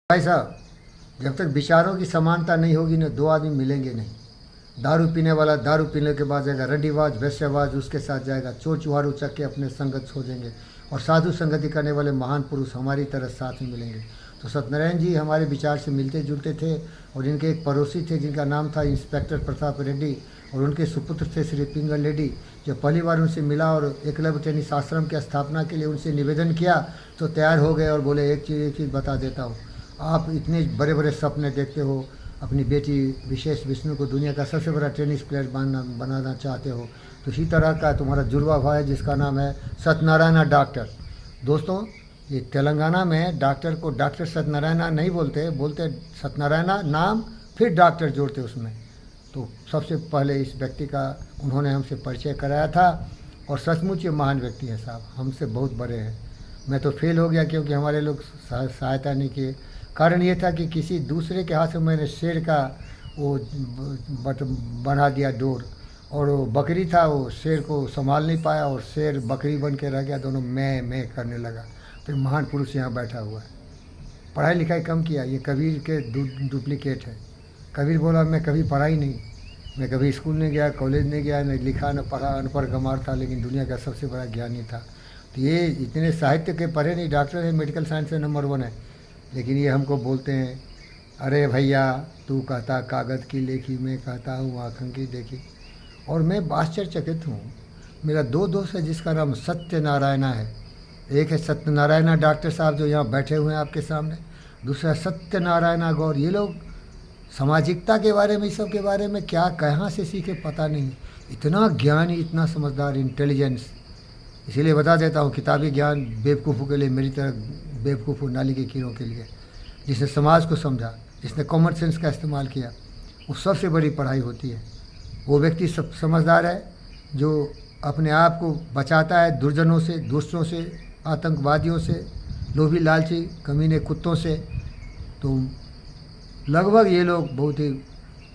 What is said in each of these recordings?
भाई साहब, जब तक विचारों की समानता नहीं होगी ना दो आदमी मिलेंगे नहीं। दारू पीने वाला दारू पीने के बाद जाएगा रंडीबाज वैश्यवाज, उसके साथ जाएगा चोर चुहार उचक के अपने संगत छोड़ेंगे, और साधु संगति करने वाले महान पुरुष हमारी तरह साथ में मिलेंगे। तो सत्यनारायण जी हमारे विचार से मिलते जुलते थे, और इनके एक पड़ोसी थे जिनका नाम था इंस्पेक्टर प्रताप रेड्डी, और उनके सुपुत्र थे श्री पिंगल रेड्डी। जब पहली बार उनसे मिला और एकलव्य टेनिस आश्रम की स्थापना के लिए उनसे निवेदन किया तो तैयार हो गए और बोले एक चीज़ बता देता हूँ, आप इतने बड़े बड़े सपने देखते हो, अपनी बेटी विशेष विष्णु को दुनिया का सबसे बड़ा टेनिस प्लेयर बनाना चाहते हो, तो इसी तरह का तुम्हारा जुड़वा भाई है जिसका नाम है सत्यनारायण डॉक्टर। दोस्तों, ये तेलंगाना में डॉक्टर को डॉक्टर सत्यनारायण नहीं बोलते, बोलते सत्यनारायण नाम फिर डॉक्टर जोड़ते उसमें। तो सबसे पहले इस व्यक्ति का उन्होंने हमसे परिचय कराया था, और सचमुच ये महान व्यक्ति है साहब, हमसे बहुत बड़े हैं। मैं तो फेल हो गया क्योंकि हमारे लोग सहायता नहीं किए। कारण ये था कि किसी दूसरे के हाथ से मैंने शेर का वो बना दिया डोर, और वो बकरी था, वो शेर को संभाल नहीं पाया और शेर बकरी बन के रह गया, दोनों मैं करने लगा। तो महान पुरुष यहाँ बैठा हुआ है, पढ़ाई लिखाई कम किया, ये कबीर के डुप्लीकेट है। कबीर बोला मैं कभी पढ़ा ही नहीं, मैं कभी स्कूल नहीं गया, कॉलेज नहीं गया, न लिखा न पढ़ा, अनपढ़ गंवार था, लेकिन दुनिया का सबसे बड़ा ज्ञानी था। तो ये इतने साहित्य के पढ़े नहीं, डॉक्टर है, मेडिकल साइंस में नंबर 1 है, लेकिन ये हमको बोलते हैं अरे भैया तू कहता कागज़ की लेखी, मैं कहता हूँ आँखों की देखी। और मैं आश्चर्यचकित हूँ, मेरा 2 दोस्त है जिसका नाम सत्यनारायण है। एक है सत्यनारायण डॉक्टर साहब जो यहाँ बैठे हुए हैं आपके सामने, दूसरा सत्यनारायण गौर। ये लोग सामाजिकता के बारे में, इस सब के बारे में क्या कहाँ से सीखे पता नहीं, इतना ज्ञानी, इतना समझदार, इंटेलिजेंस। इसीलिए बता देता हूँ, किताबी ज्ञान बेवकूफ़ों के लिए, मेरी तरह बेवकूफ़ों नाली के कीड़ों के लिए। जिसने समाज को समझा, जिसने कॉमन सेंस का इस्तेमाल किया, वो सबसे बड़ी पढ़ाई होती है। वो व्यक्ति सब समझदार है जो अपने आप को बचाता है दुर्जनों से, दुष्टों से, आतंकवादियों से, लोभी लालची कमीने कुत्तों से। तो लगभग ये लोग बहुत ही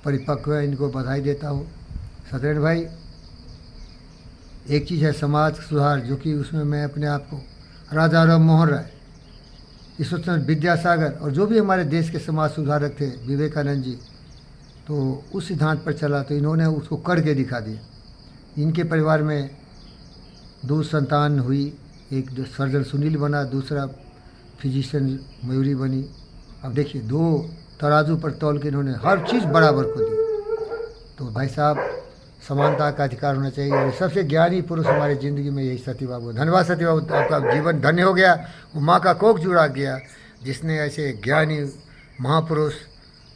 परिपक्व है, इनको बधाई देता हूँ। सत्यनारायण भाई, एक चीज़ है समाज सुधार, जो कि उसमें मैं अपने आप को राजा राम मोहन राय, ईश्वर विद्यासागर और जो भी हमारे देश के समाज सुधारक थे, विवेकानंद जी, तो उस सिद्धांत पर चला, तो इन्होंने उसको करके दिखा दिया। इनके परिवार में 2 संतान हुई, एक सर्जन सुनील बना, दूसरा फिजिशियन मयूरी बनी। अब देखिए 2 तराजू पर तौल के इन्होंने हर चीज़ बराबर को दी। तो भाई साहब, समानता का अधिकार होना चाहिए, और सबसे ज्ञानी पुरुष हमारी ज़िंदगी में यही सती बाबू। धन्यवाद सती बाबू, आपका जीवन धन्य हो गया, वो माँ का कोख जुड़ा गया जिसने ऐसे ज्ञानी महापुरुष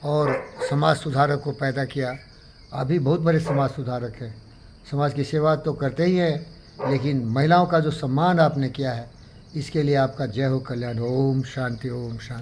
और समाज सुधारक को पैदा किया। अभी बहुत बड़े समाज सुधारक हैं, समाज की सेवा तो करते ही हैं, लेकिन महिलाओं का जो सम्मान आपने किया है, इसके लिए आपका जय हो कल्याण। ओम शांति, ओम शांति।